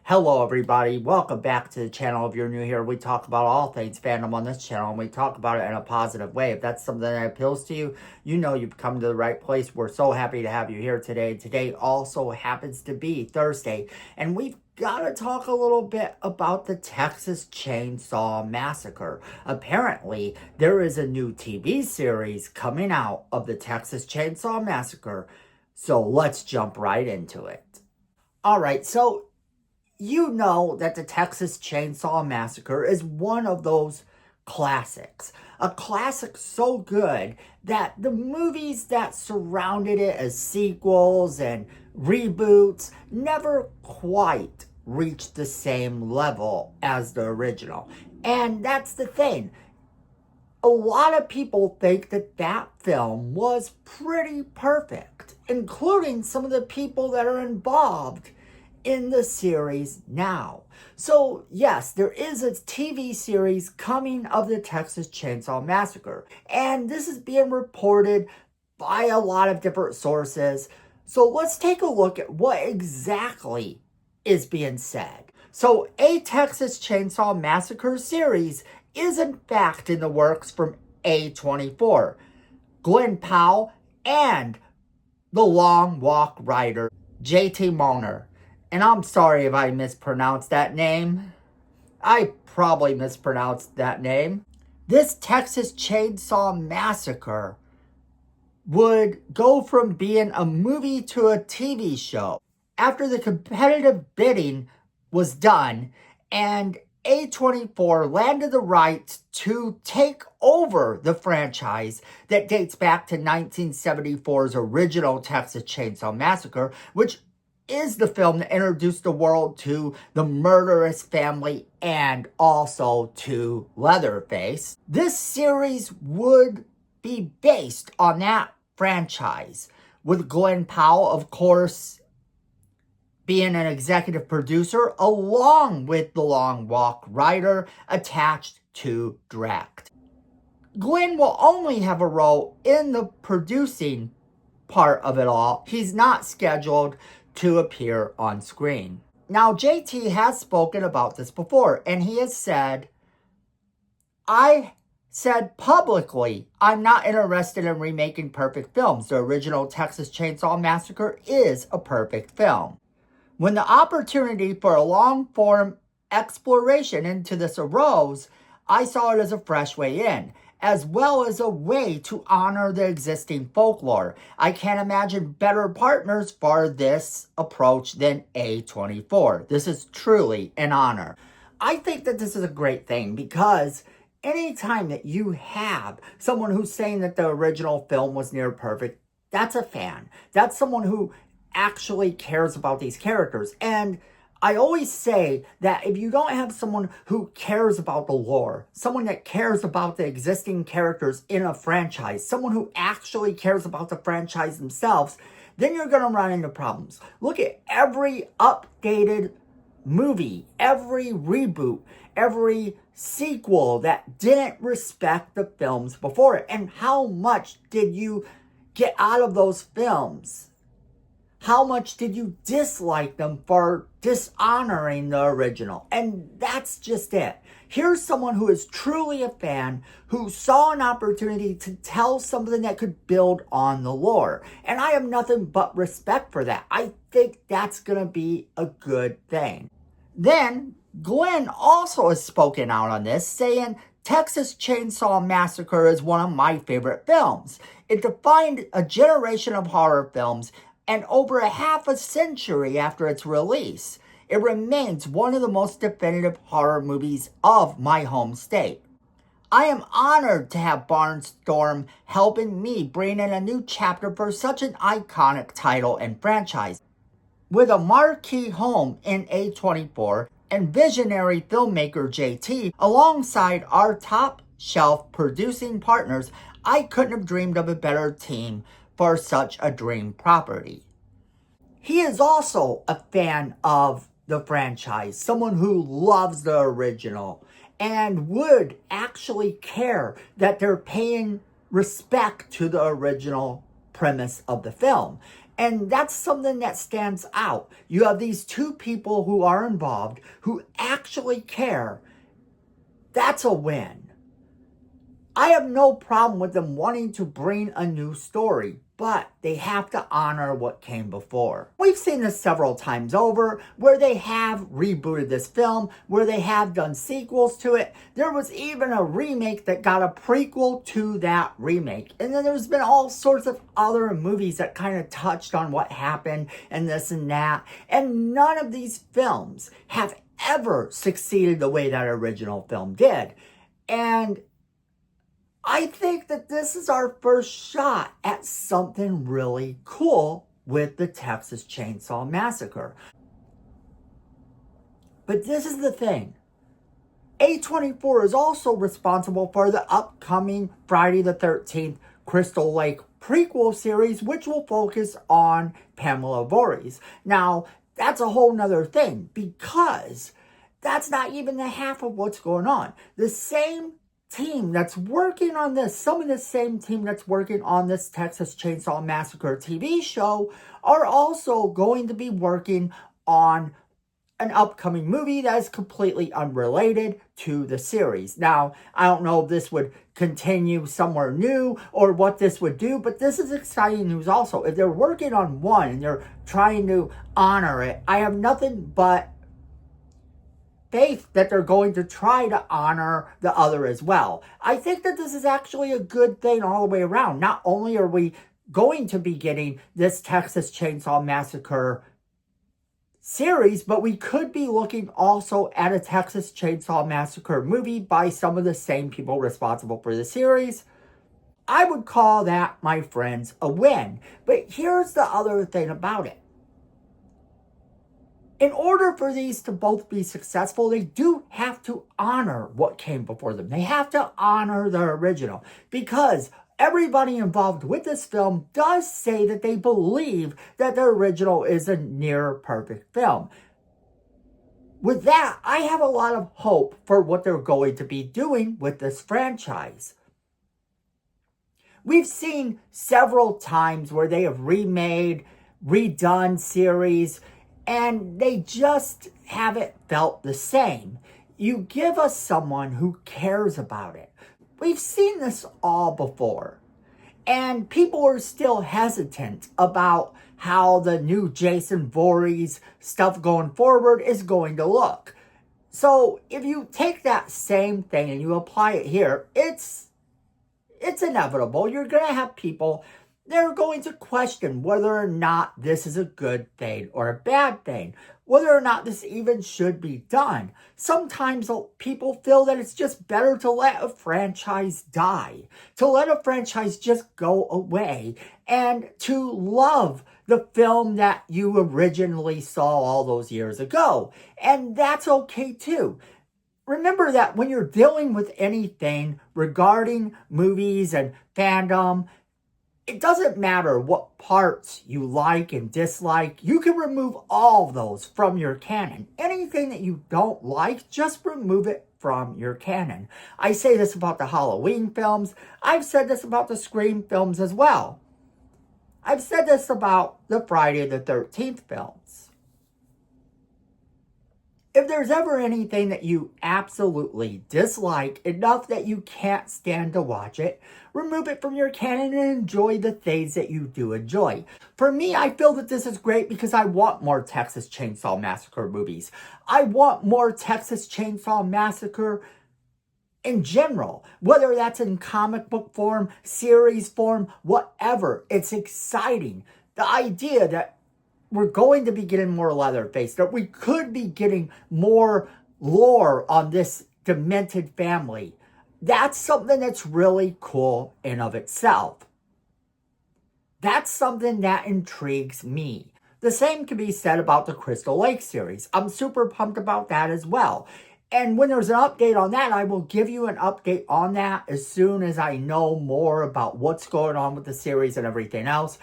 Hello everybody, welcome back to the channel. If you're new here, we talk about all things fandom on this channel, and we talk about it in a positive way. If that's something that appeals to you, you know you've come to the right place. We're so happy to have you here today. Today also happens to be Thursday, and we've got to talk a little bit about the Texas Chainsaw Massacre. Apparently, there is a new TV series coming out of the Texas Chainsaw Massacre, so let's jump right into it. Alright, so you know that the Texas Chainsaw Massacre is one of those classics. A classic so good that the movies that surrounded it as sequels and reboots never quite reached the same level as the original. And that's the thing. A lot of people think that that film was pretty perfect, including some of the people that are involved in the series now. So yes, there is a TV series coming of the Texas Chainsaw Massacre, and this is being reported by a lot of different sources. So let's take a look at what exactly is being said. So a Texas Chainsaw Massacre series is in fact in the works from A24, Glenn Powell, and the Long Walk writer JT Moner. And I'm sorry if I mispronounced that name. I probably mispronounced that name. This Texas Chainsaw Massacre would go from being a movie to a TV show. After the competitive bidding was done and A24 landed the rights to take over the franchise that dates back to 1974's original Texas Chainsaw Massacre, which is the film that introduced the world to the murderous family and also to Leatherface. This series would be based on that franchise, with Glenn Powell, of course, being an executive producer, along with the Long Walk writer attached to direct. Glenn will only have a role in the producing part of it all. He's not scheduled to appear on screen. Now, JT has spoken about this before, and he has said, I said publicly, I'm not interested in remaking perfect films. The original Texas Chainsaw Massacre is a perfect film. When the opportunity for a long-form exploration into this arose, I saw it as a fresh way in, as well as a way to honor the existing folklore. I can't imagine better partners for this approach than A24. This is truly an honor. I think that this is a great thing because anytime that you have someone who's saying that the original film was near perfect, that's a fan. That's someone who actually cares about these characters. And I always say that if you don't have someone who cares about the lore, someone that cares about the existing characters in a franchise, someone who actually cares about the franchise themselves, then you're going to run into problems. Look at every updated movie, every reboot, every sequel that didn't respect the films before it. And how much did you get out of those films? How much did you dislike them for dishonoring the original? And that's just it. Here's someone who is truly a fan, who saw an opportunity to tell something that could build on the lore. And I have nothing but respect for that. I think that's going to be a good thing. Then, Glenn also has spoken out on this, saying, Texas Chainsaw Massacre is one of my favorite films. It defined a generation of horror films, and over a half a century after its release, it remains one of the most definitive horror movies of my home state. I am honored to have Barnstorm helping me bring in a new chapter for such an iconic title and franchise. With a marquee home in A24 and visionary filmmaker JT alongside our top shelf producing partners, I couldn't have dreamed of a better team for such a dream property. He is also a fan of the franchise, someone who loves the original and would actually care that they're paying respect to the original premise of the film. And that's something that stands out. You have these two people who are involved, who actually care. That's a win. I have no problem with them wanting to bring a new story, but they have to honor what came before. We've seen this several times over, where they have rebooted this film, where they have done sequels to it. There was even a remake that got a prequel to that remake. And then there's been all sorts of other movies that kind of touched on what happened and this and that. And none of these films have ever succeeded the way that original film did. And I think that this is our first shot at something really cool with the Texas Chainsaw Massacre. But this is the thing. A24 is also responsible for the upcoming Friday the 13th Crystal Lake prequel series, which will focus on Pamela Voorhees. Now, that's a whole nother thing, because that's not even the half of what's going on. The same team that's working on this, some of the same team that's working on this Texas Chainsaw Massacre TV show, are also going to be working on an upcoming movie that is completely unrelated to the series. Now, I don't know if this would continue somewhere new or what this would do, but this is exciting news also. If they're working on one and they're trying to honor it, I have nothing but faith that they're going to try to honor the other as well. I think that this is actually a good thing all the way around. Not only are we going to be getting this Texas Chainsaw Massacre series, but we could be looking also at a Texas Chainsaw Massacre movie by some of the same people responsible for the series. I would call that, my friends, a win. But here's the other thing about it. In order for these to both be successful, they do have to honor what came before them. They have to honor the original, because everybody involved with this film does say that they believe that the original is a near perfect film. With that, I have a lot of hope for what they're going to be doing with this franchise. We've seen several times where they have remade, redone series, and they just haven't felt the same. You give us someone who cares about it. We've seen this all before. And people are still hesitant about how the new Jason Voorhees stuff going forward is going to look. So if you take that same thing and you apply it here, it's inevitable. You're going to have people, they're going to question whether or not this is a good thing or a bad thing, whether or not this even should be done. Sometimes people feel that it's just better to let a franchise die, to let a franchise just go away, and to love the film that you originally saw all those years ago. And that's okay too. Remember that when you're dealing with anything regarding movies and fandom, it doesn't matter what parts you like and dislike. You can remove all of those from your canon. Anything that you don't like, just remove it from your canon. I say this about the Halloween films. I've said this about the Scream films as well. I've said this about the Friday the 13th films. If there's ever anything that you absolutely dislike enough that you can't stand to watch it, remove it from your canon and enjoy the things that you do enjoy. For me, I feel that this is great because I want more Texas Chainsaw Massacre movies. I want more Texas Chainsaw Massacre in general, whether that's in comic book form, series form, whatever. It's exciting. The idea that we're going to be getting more Leatherface, that we could be getting more lore on this demented family. That's something that's really cool in of itself. That's something that intrigues me. The same can be said about the Crystal Lake series. I'm super pumped about that as well. And when there's an update on that, I will give you an update on that as soon as I know more about what's going on with the series and everything else.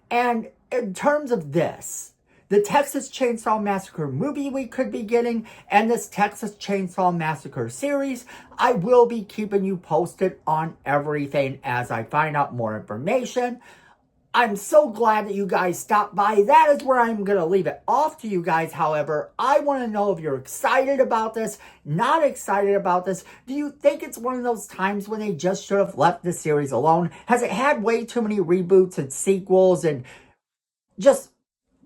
And in terms of this, the Texas Chainsaw Massacre movie we could be getting and this Texas Chainsaw Massacre series, I will be keeping you posted on everything as I find out more information. I'm so glad that you guys stopped by. That is where I'm going to leave it off to you guys. However, I want to know if you're excited about this, not excited about this. Do you think it's one of those times when they just should have left the series alone? Has it had way too many reboots and sequels and just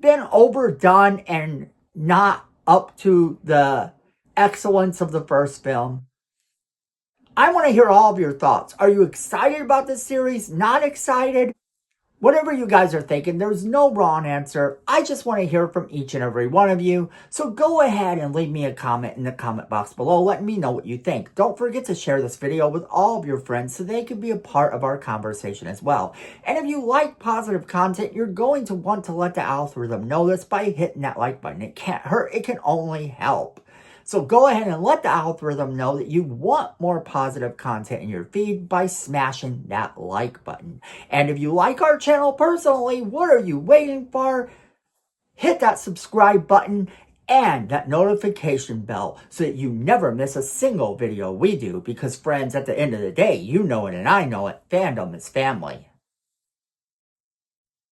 been overdone and not up to the excellence of the first film? I want to hear all of your thoughts. Are you excited about this series? Not excited? Whatever you guys are thinking, there's no wrong answer. I just want to hear from each and every one of you. So go ahead and leave me a comment in the comment box below, letting me know what you think. Don't forget to share this video with all of your friends so they can be a part of our conversation as well. And if you like positive content, you're going to want to let the algorithm know this by hitting that like button. It can't hurt, it can only help. So go ahead and let the algorithm know that you want more positive content in your feed by smashing that like button. And if you like our channel personally, what are you waiting for? Hit that subscribe button and that notification bell so that you never miss a single video we do. Because friends, at the end of the day, you know it and I know it, fandom is family.